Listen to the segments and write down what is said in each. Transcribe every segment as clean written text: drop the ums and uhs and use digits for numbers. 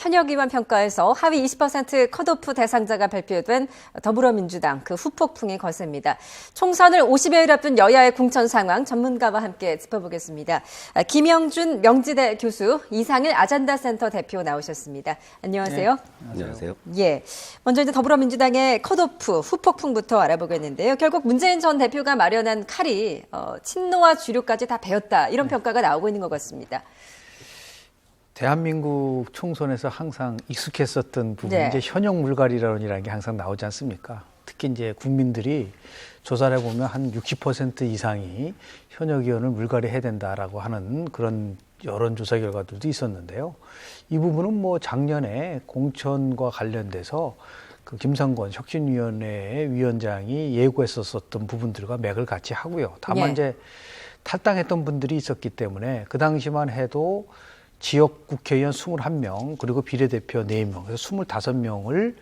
현역의원 평가에서 하위 20% 컷오프 대상자가 발표된 더불어민주당 그 후폭풍이 거셉니다. 총선을 50여일 앞둔 여야의 공천 상황 전문가와 함께 짚어보겠습니다. 김영준 명지대 교수, 이상일 아젠다센터 대표 나오셨습니다. 안녕하세요. 네. 안녕하세요. 예, 먼저 이제 더불어민주당의 컷오프 후폭풍부터 알아보겠는데요. 결국 문재인 전 대표가 마련한 칼이 친노와 주류까지 다 베었다, 이런 평가가 나오고 있는 것 같습니다. 대한민국 총선에서 항상 익숙했었던 부분이 이제 현역 물갈이론이라는 게 항상 나오지 않습니까? 특히 이제 국민들이 조사를 해보면 한 60% 이상이 현역 의원을 물갈이해야 된다라고 하는 그런 여론조사 결과들도 있었는데요. 이 부분은 뭐 작년에 공천과 관련돼서 그 김상권 혁신위원회 위원장이 예고했었던 부분들과 맥을 같이 하고요. 다만 이제 탈당했던 분들이 있었기 때문에 그 당시만 해도 지역 국회의원 21명, 그리고 비례대표 4명, 그래서 25명을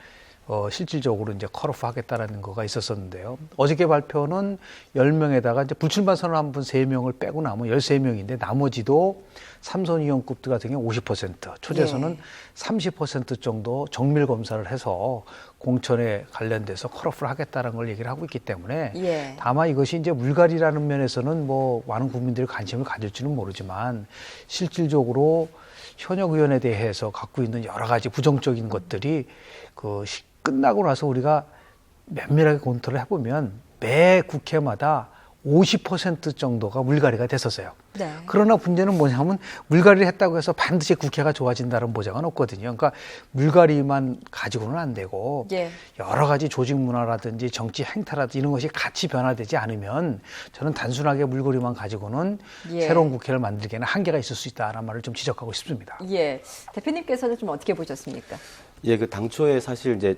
실질적으로 이제 컷오프 하겠다라는 거가 있었었는데요. 어저께 발표는 10명에다가 이제 불출마 선언한 분 3명을 빼고 나면 13명인데 나머지도 삼선 의원급들 같은 경우 50%, 초재선은 30% 정도 정밀 검사를 해서 공천에 관련돼서 컷오프를 하겠다는 걸 얘기를 하고 있기 때문에 다만 이것이 이제 물갈이라는 면에서는 뭐 많은 국민들이 관심을 가질지는 모르지만 실질적으로 현역 의원에 대해서 갖고 있는 여러 가지 부정적인 것들이 끝나고 나서 우리가 면밀하게 검토를 해보면 매 국회마다 50% 정도가 물갈이가 됐었어요. 네. 그러나 문제는 뭐냐면 물갈이를 했다고 해서 반드시 국회가 좋아진다는 보장은 없거든요. 그러니까 물갈이만 가지고는 안 되고 여러 가지 조직 문화라든지 정치 행태라든지 이런 것이 같이 변화되지 않으면 저는 단순하게 물갈이만 가지고는 새로운 국회를 만들기에는 한계가 있을 수 있다는 말을 좀 지적하고 싶습니다. 대표님께서는 좀 어떻게 보셨습니까? 그 당초에 사실 이제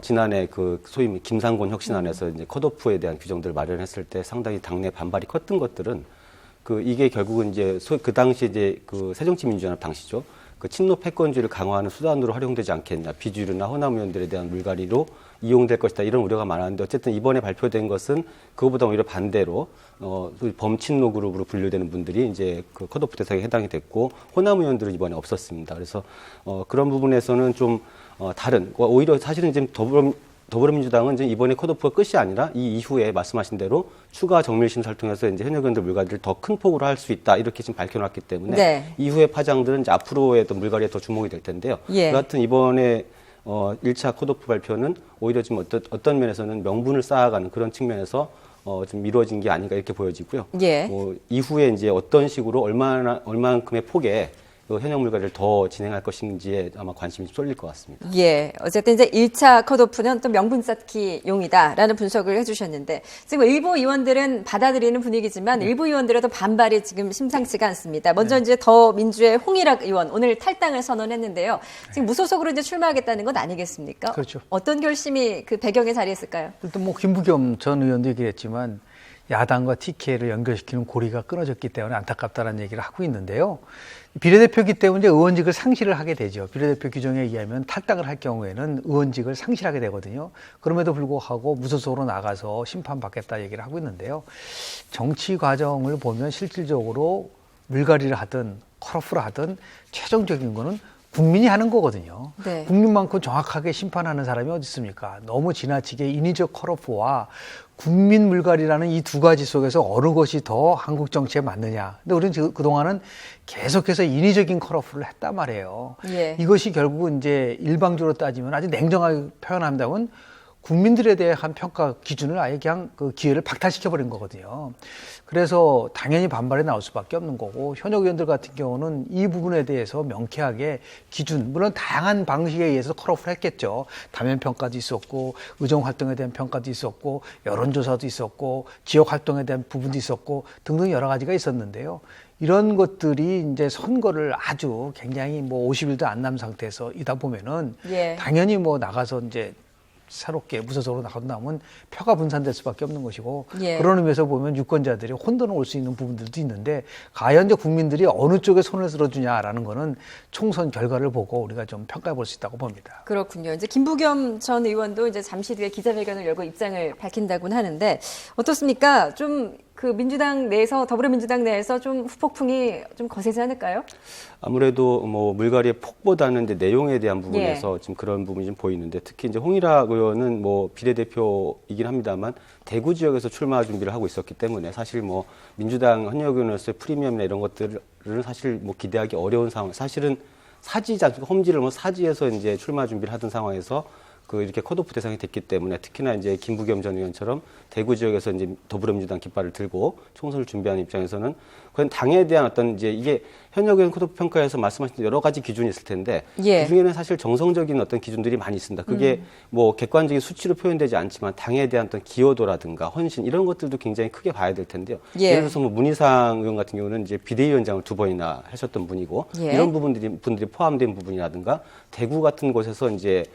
지난해 그 소위 김상곤 혁신안에서 이제 컷오프에 대한 규정들을 마련했을 때 상당히 당내 반발이 컸던 것들은 이게 결국은 이제 그 당시 이제 그 새정치민주연합 당시죠. 그 친노 패권주의를 강화하는 수단으로 활용되지 않겠냐. 비주류나 호남 의원들에 대한 물갈이로 이용될 것이다. 이런 우려가 많았는데 어쨌든 이번에 발표된 것은 그거보다 오히려 반대로 범친노 그룹으로 분류되는 분들이 이제 그 컷오프 대상에 해당이 됐고 호남 의원들은 이번에 없었습니다. 그래서 그런 부분에서는 좀 다른, 오히려 사실은 지금 더불어민주당은 이제 이번에 컷오프가 끝이 아니라 이 이후에 말씀하신 대로 추가 정밀 심사를 통해서 이제 현역 의원들 물갈이를 더 큰 폭으로 할 수 있다, 이렇게 지금 밝혀놨기 때문에 이후의 파장들은 이제 앞으로의 물갈이에 더 주목이 될 텐데요. 여하튼 이번에 1차 컷오프 발표는 오히려 지금 어떤 면에서는 명분을 쌓아가는 그런 측면에서 좀 이루어진 게 아닌가 이렇게 보여지고요. 이후에 이제 어떤 식으로 얼마만큼의 폭에 현역 물갈이를 더 진행할 것인지에 아마 관심이 쏠릴 것 같습니다. 어쨌든 이제 1차 컷오프는 또 명분 쌓기용이다라는 분석을 해주셨는데 지금 일부 의원들은 받아들이는 분위기지만 일부 의원들에도 반발이 지금 심상치가 않습니다. 먼저 이제 더민주의 홍일학 의원 오늘 탈당을 선언했는데요. 지금 무소속으로 이제 출마하겠다는 건 아니겠습니까? 그렇죠. 어떤 결심이 그 배경에 자리했을까요? 일단 뭐 김부겸 전 의원도 얘기했지만 야당과 TK를 연결시키는 고리가 끊어졌기 때문에 안타깝다는 얘기를 하고 있는데요. 비례대표이기 때문에 의원직을 상실을 하게 되죠. 비례대표 규정에 의하면 탈당을 할 경우에는 의원직을 상실하게 되거든요. 그럼에도 불구하고 무소속으로 나가서 심판받겠다 얘기를 하고 있는데요. 정치 과정을 보면 실질적으로 물갈이를 하든 컷오프를 하든 최종적인 거는 국민이 하는 거거든요. 국민만큼 정확하게 심판하는 사람이 어디 있습니까? 너무 지나치게 인위적 컷오프와 국민 물갈이라는 이 두 가지 속에서 어느 것이 더 한국 정치에 맞느냐. 근데 우리는 그동안은 계속해서 인위적인 컷오프를 했단 말이에요. 이것이 결국은 이제 일방적으로 따지면 아주 냉정하게 표현한다면 국민들에 대한 평가 기준을 아예 그냥 그 기회를 박탈시켜버린 거거든요. 그래서 당연히 반발이 나올 수밖에 없는 거고 현역 의원들 같은 경우는 이 부분에 대해서 명쾌하게 기준, 물론 다양한 방식에 의해서 컷오프를 했겠죠. 다면 평가도 있었고 의정 활동에 대한 평가도 있었고 여론조사도 있었고 지역 활동에 대한 부분도 있었고 등등 여러 가지가 있었는데요. 이런 것들이 이제 선거를 아주 굉장히 뭐 50일도 안 남 상태에서 이다 보면은 당연히 뭐 나가서 이제 새롭게 무소속으로 나가면 표가 분산될 수밖에 없는 것이고 그런 의미에서 보면 유권자들이 혼돈을 올 수 있는 부분들도 있는데 과연 이제 국민들이 어느 쪽에 손을 들어주냐라는 거는 총선 결과를 보고 우리가 좀 평가해 볼 수 있다고 봅니다. 그렇군요. 이제 김부겸 전 의원도 이제 잠시 뒤에 기자회견을 열고 입장을 밝힌다고는 하는데 어떻습니까? 좀 그 민주당 내에서 더불어민주당 내에서 좀 후폭풍이 좀 거세지 않을까요? 아무래도 뭐 물갈이의 폭보다는 이제 내용에 대한 부분에서 지금 그런 부분이 좀 보이는데 특히 이제 홍일학 의원은 뭐 비례대표이긴 합니다만 대구 지역에서 출마 준비를 하고 있었기 때문에 사실 뭐 민주당 현역 의원으로서의 프리미엄이나 이런 것들을 사실 뭐 기대하기 어려운 상황. 사실은 사지자, 험지를 뭐 사지에서 이제 출마 준비를 하던 상황에서 그 이렇게 컷오프 대상이 됐기 때문에 특히나 이제 김부겸 전 의원처럼 대구 지역에서 이제 더불어민주당 깃발을 들고 총선을 준비하는 입장에서는 그건 당에 대한 어떤 이제 이게 현역 의원 컷오프 평가에서 말씀하신 여러 가지 기준이 있을 텐데 그 중에는 사실 정성적인 어떤 기준들이 많이 있습니다. 그게 뭐 객관적인 수치로 표현되지 않지만 당에 대한 어떤 기여도라든가 헌신 이런 것들도 굉장히 크게 봐야 될 텐데요. 예를 들어서 뭐 문희상 의원 같은 경우는 이제 비대위원장을 2번이나 하셨던 분이고 이런 분들이 포함된 부분이라든가 대구 같은 곳에서 이제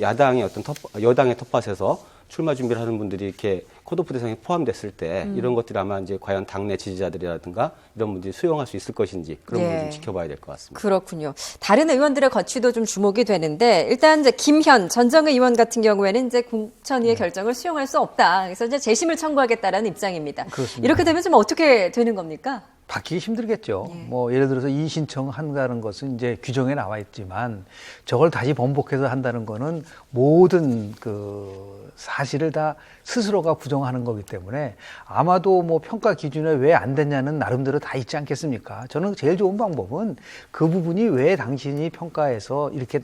야당의 어떤 여당의 텃밭에서 출마 준비를 하는 분들이 이렇게 컷오프 대상에 포함됐을 때 이런 것들이 아마 이제 과연 당내 지지자들이라든가 이런 분들이 수용할 수 있을 것인지 그런 부분 좀 지켜봐야 될 것 같습니다. 그렇군요. 다른 의원들의 거취도 좀 주목이 되는데 일단 이제 김현 전정의 의원 같은 경우에는 이제 공천위의 결정을 수용할 수 없다. 그래서 이제 재심을 청구하겠다라는 입장입니다. 그렇습니다. 이렇게 되면 좀 어떻게 되는 겁니까? 바뀌기 힘들겠죠. 뭐 예를 들어서 이의 신청한다는 것은 이제 규정에 나와 있지만 저걸 다시 번복해서 한다는 거는 모든 그 사실을 다 스스로가 부정하는 거기 때문에 아마도 뭐 평가 기준에 왜 안 됐냐는 나름대로 다 있지 않겠습니까? 저는 제일 좋은 방법은 그 부분이 왜 당신이 평가에서 이렇게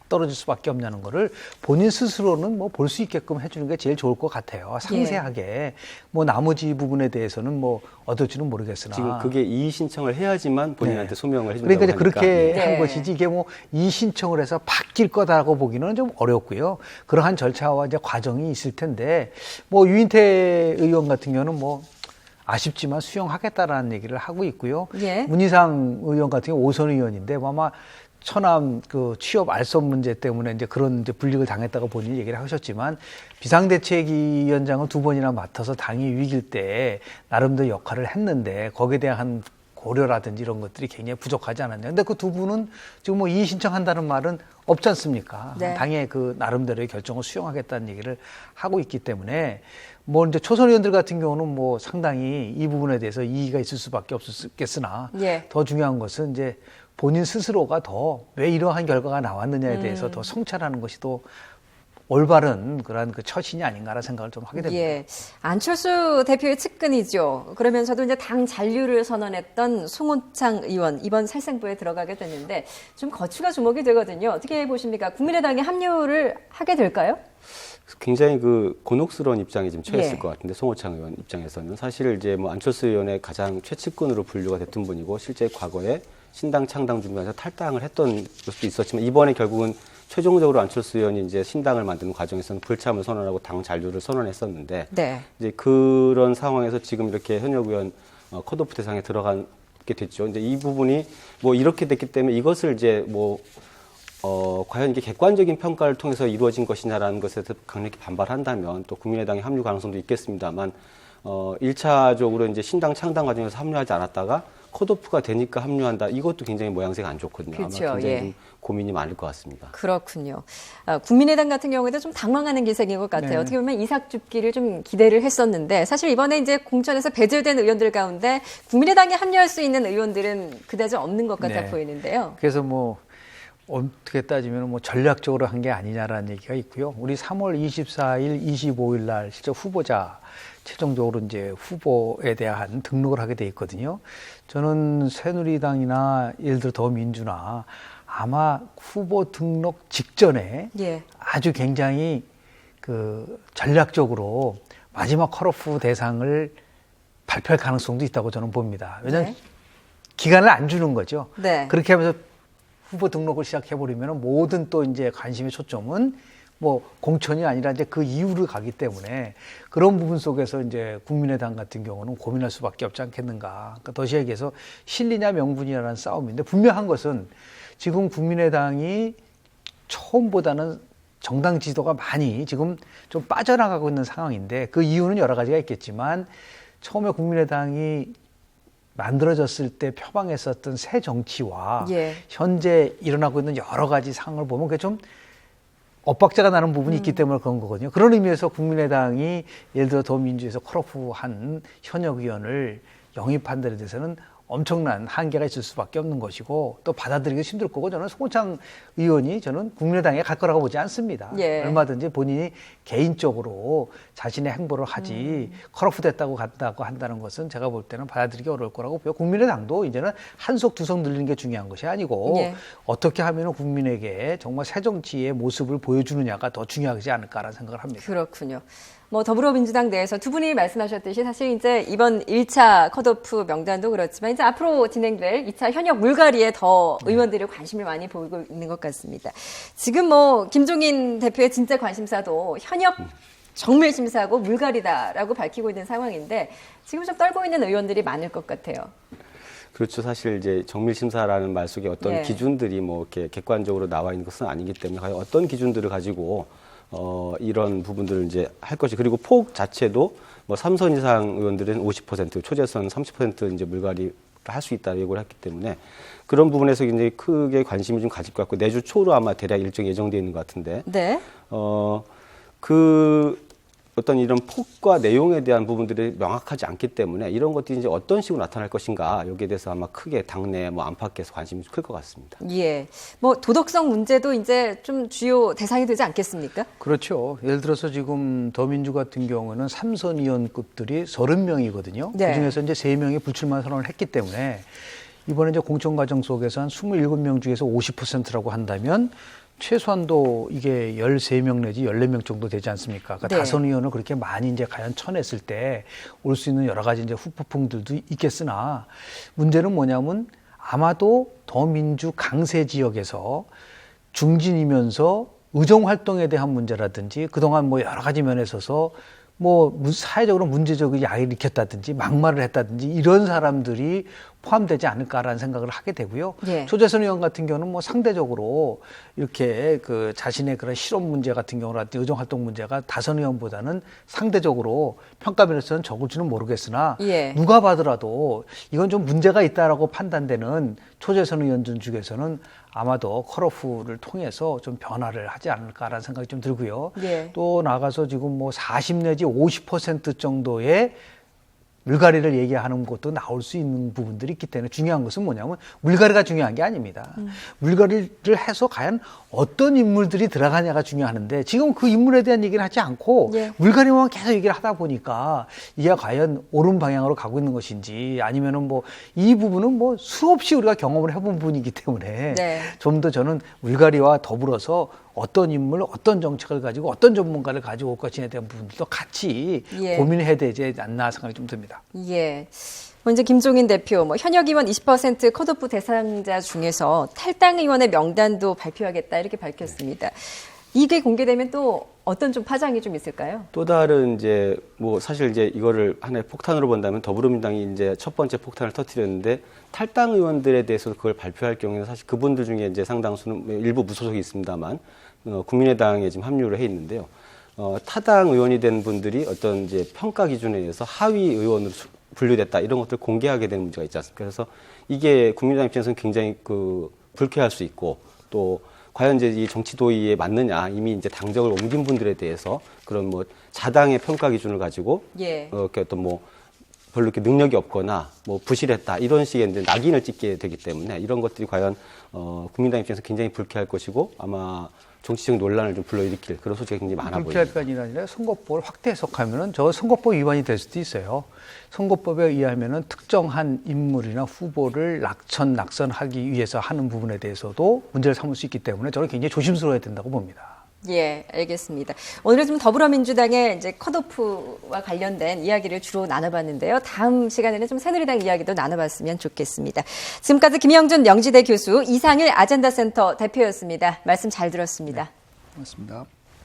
떨어질 수밖에 없냐는 거를 본인 스스로는 뭐 볼 수 있게끔 해주는 게 제일 좋을 것 같아요. 상세하게. 뭐 나머지 부분에 대해서는 뭐 어떨지는 모르겠으나. 지금 그게 이의 신청을 해야지만 본인한테 소명을 해준다고 그러니까 이제 하니까. 그렇게 한 것이지 이게 뭐 이의 신청을 해서 바뀔 거다라고 보기는 좀 어렵고요. 그러한 절차와 이제 과정이 있을 텐데 뭐 유인태 의원 같은 경우는 뭐 아쉽지만 수용하겠다라는 얘기를 하고 있고요. 문희상 의원 같은 경우 5선 의원인데 아마 처남 그 취업 알선 문제 때문에 이제 그런 이제 불이익을 당했다고 본인이 얘기를 하셨지만 비상대책위원장을 2번이나 맡아서 당이 위기일 때 나름대로 역할을 했는데 거기에 대한 고려라든지 이런 것들이 굉장히 부족하지 않았냐. 근데 그 2분은 지금 뭐 이의 신청한다는 말은 없지 않습니까? 당의 그 나름대로의 결정을 수용하겠다는 얘기를 하고 있기 때문에 뭐 이제 초선 의원들 같은 경우는 뭐 상당히 이 부분에 대해서 이의가 있을 수밖에 없겠으나 더 중요한 것은 이제 본인 스스로가 더 왜 이러한 결과가 나왔느냐에 대해서 더 성찰하는 것이 더 올바른 그런 그 처신이 아닌가라는 생각을 좀 하게 됩니다. 안철수 대표의 측근이죠. 그러면서도 이제 당 잔류를 선언했던 송호창 의원 이번 살생부에 들어가게 됐는데 좀 거취가 주목이 되거든요. 어떻게 보십니까? 국민의당에 합류를 하게 될까요? 굉장히 그 곤혹스러운 입장에 지금 처했을 것 같은데 송호창 의원 입장에서는 사실 이제 뭐 안철수 의원의 가장 최측근으로 분류가 됐던 분이고 실제 과거에 신당 창당 중간에서 탈당을 했던 것도 있었지만 이번에 결국은 최종적으로 안철수 의원이 이제 신당을 만드는 과정에서는 불참을 선언하고 당 잔류를 선언했었는데 이제 그런 상황에서 지금 이렇게 현역 의원 컷오프 대상에 들어가게 됐죠. 이제 이 부분이 뭐 이렇게 됐기 때문에 이것을 이제 뭐 과연 이게 객관적인 평가를 통해서 이루어진 것이냐라는 것에 대해서 강력히 반발한다면 또 국민의당의 합류 가능성도 있겠습니다만 1차적으로 이제 신당 창당 과정에서 합류하지 않았다가 컷오프가 되니까 합류한다. 이것도 굉장히 모양새가 안 좋거든요. 그렇죠. 아마 굉장히 좀 고민이 많을 것 같습니다. 그렇군요. 국민의당 같은 경우에도 좀 당황하는 기색인 것 같아요. 어떻게 보면 이삭줍기를 좀 기대를 했었는데 사실 이번에 이제 공천에서 배제된 의원들 가운데 국민의당에 합류할 수 있는 의원들은 그다지 없는 것 같아 보이는데요. 그래서 뭐 어떻게 따지면 뭐 전략적으로 한 게 아니냐라는 얘기가 있고요. 우리 3월 24일, 25일 날 실제 후보자 최종적으로 이제 후보에 대한 등록을 하게 돼 있거든요. 저는 새누리당이나 예를 들어 더민주나 아마 후보 등록 직전에 아주 굉장히 그 전략적으로 마지막 컷오프 대상을 발표할 가능성도 있다고 저는 봅니다. 왜냐하면 기간을 안 주는 거죠. 그렇게 하면서 후보 등록을 시작해버리면 모든 또 이제 관심의 초점은 뭐 공천이 아니라 이제 그 이후를 가기 때문에 그런 부분 속에서 이제 국민의당 같은 경우는 고민할 수밖에 없지 않겠는가. 그러니까 더 얘기해서 실리냐 명분이냐라는 싸움인데 분명한 것은 지금 국민의당이 처음보다는 정당 지지도가 많이 지금 좀 빠져나가고 있는 상황인데 그 이유는 여러 가지가 있겠지만 처음에 국민의당이 만들어졌을 때 표방했었던 새 정치와 현재 일어나고 있는 여러 가지 상황을 보면 그게 좀 엇박자가 나는 부분이 있기 때문에 그런 거거든요. 그런 의미에서 국민의당이 예를 들어 더민주에서 컷오프한 현역 의원을 영입한 데 대해서는 엄청난 한계가 있을 수밖에 없는 것이고 또 받아들이기 힘들 거고 저는 송호창 의원이 저는 국민의당에 갈 거라고 보지 않습니다. 예. 얼마든지 본인이 개인적으로 자신의 행보를 하지 컷오프 됐다고 간다고 한다는 것은 제가 볼 때는 받아들이기 어려울 거라고 보여. 국민의당도 이제는 한 속 두 속 늘리는 게 중요한 것이 아니고 예. 어떻게 하면 국민에게 정말 새 정치의 모습을 보여주느냐가 더 중요하지 않을까라는 생각을 합니다. 그렇군요. 뭐 더불어민주당 내에서 두 분이 말씀하셨듯이 사실 이제 이번 1차 컷오프 명단도 그렇지만 이제 앞으로 진행될 2차 현역 물갈이에 더 의원들이 관심을 많이 보이고 있는 것 같습니다. 지금 뭐 김종인 대표의 진짜 관심사도 현역 정밀심사하고 물갈이다라고 밝히고 있는 상황인데 지금 좀 떨고 있는 의원들이 많을 것 같아요. 그렇죠. 사실 이제 정밀심사라는 말 속에 어떤 네. 기준들이 뭐 이렇게 객관적으로 나와 있는 것은 아니기 때문에 과연 어떤 기준들을 가지고 이런 부분들을 이제 할 것이 그리고 폭 자체도 뭐 3선 이상 의원들은 50% 초재선 30% 이제 물갈이를 할 수 있다 예고를 했기 때문에 그런 부분에서 굉장히 크게 관심을 좀 가질 것 같고 내주 초로 아마 대략 일정이 예정되어 있는 것 같은데 네. 그 어떤 이런 폭과 내용에 대한 부분들이 명확하지 않기 때문에 이런 것들이 이제 어떤 식으로 나타날 것인가 여기에 대해서 아마 크게 당내 뭐 안팎에서 관심이 클 것 같습니다. 예. 뭐 도덕성 문제도 이제 좀 주요 대상이 되지 않겠습니까? 그렇죠. 예를 들어서 지금 더민주 같은 경우는 3선 의원급들이 30명이거든요. 네. 그중에서 이제 3명이 불출마 선언을 했기 때문에 이번에 이제 공천 과정 속에서 한 27명 중에서 50%라고 한다면 최소한도 이게 13명 내지 14명 정도 되지 않습니까? 그러니까 네. 다선 의원을 그렇게 많이 이제 과연 쳐냈을 때 올 수 있는 여러 가지 이제 후폭풍들도 있겠으나 문제는 뭐냐면 아마도 더민주 강세 지역에서 중진이면서 의정 활동에 대한 문제라든지 그동안 뭐 여러 가지 면에 있어서 뭐 사회적으로 문제적인 야기를 일으켰다든지 막말을 했다든지 이런 사람들이 포함되지 않을까라는 생각을 하게 되고요. 예. 조재선 의원 같은 경우는 뭐 상대적으로 이렇게 그 자신의 그런 실업 문제 같은 경우라든지 의정 활동 문제가 다선 의원보다는 상대적으로 평가면에서는 적을지는 모르겠으나 예. 누가 봐더라도 이건 좀 문제가 있다라고 판단되는 초재선 의원들 중에서는 아마도 컷오프를 통해서 좀 변화를 하지 않을까라는 생각이 좀 들고요. 예. 또 나가서 지금 뭐 40 내지 50% 정도의 물갈이를 얘기하는 것도 나올 수 있는 부분들이 있기 때문에 중요한 것은 뭐냐면 물갈이가 중요한 게 아닙니다. 물갈이를 해서 과연 어떤 인물들이 들어가냐가 중요한데 지금 그 인물에 대한 얘기를 하지 않고 예. 물갈이만 계속 얘기를 하다 보니까 이게 과연 옳은 방향으로 가고 있는 것인지 아니면은 뭐 이 부분은 뭐 수없이 우리가 경험을 해본 부분이기 때문에 네. 좀 더 저는 물갈이와 더불어서 어떤 인물, 어떤 정책을 가지고 어떤 전문가를 가지고 올 것인에 대한 부분들도 같이 예. 고민해야 되지 않나 생각이 좀 듭니다. 예. 먼저 김종인 대표, 뭐 현역 의원 20% 컷오프 대상자 중에서 탈당 의원의 명단도 발표하겠다 이렇게 밝혔습니다. 이게 공개되면 또 어떤 좀 파장이 좀 있을까요? 또 다른 이제 뭐 사실 이제 이거를 하나의 폭탄으로 본다면 더불어민주당이 이제 첫 번째 폭탄을 터뜨렸는데 탈당 의원들에 대해서 그걸 발표할 경우에는 사실 그분들 중에 이제 상당수는 일부 무소속이 있습니다만 국민의당에 지금 합류를 해 있는데요. 타당 의원이 된 분들이 어떤 이제 평가 기준에 의해서 하위 의원으로 분류됐다 이런 것들 공개하게 되는 문제가 있지 않습니까? 그래서 이게 국민의당 입장에서는 굉장히 불쾌할 수 있고 또 과연 이제 이 정치 도의에 맞느냐 이미 이제 당적을 옮긴 분들에 대해서 그런 뭐 자당의 평가 기준을 가지고 예. 이렇게 어떤 뭐 별로 이렇게 능력이 없거나 뭐 부실했다 이런 식의 이제 낙인을 찍게 되기 때문에 이런 것들이 과연 국민당 입장에서 굉장히 불쾌할 것이고 아마 정치적 논란을 좀 불러일으킬 그런 소지가 굉장히 많아 보입니다. 불쾌할까지는 아니라 선거법을 확대 해석하면은 저 선거법 위반이 될 수도 있어요. 선거법에 의하면은 특정한 인물이나 후보를 낙선하기 위해서 하는 부분에 대해서도 문제를 삼을 수 있기 때문에 저는 굉장히 조심스러워야 된다고 봅니다. 예, 알겠습니다. 오늘은 좀 더불어민주당의 이제 컷오프와 관련된 이야기를 주로 나눠봤는데요. 다음 시간에는 좀 새누리당 이야기도 나눠봤으면 좋겠습니다. 지금까지 김영준 명지대 교수, 이상일 아젠다센터 대표였습니다. 말씀 잘 들었습니다. 고맙습니다.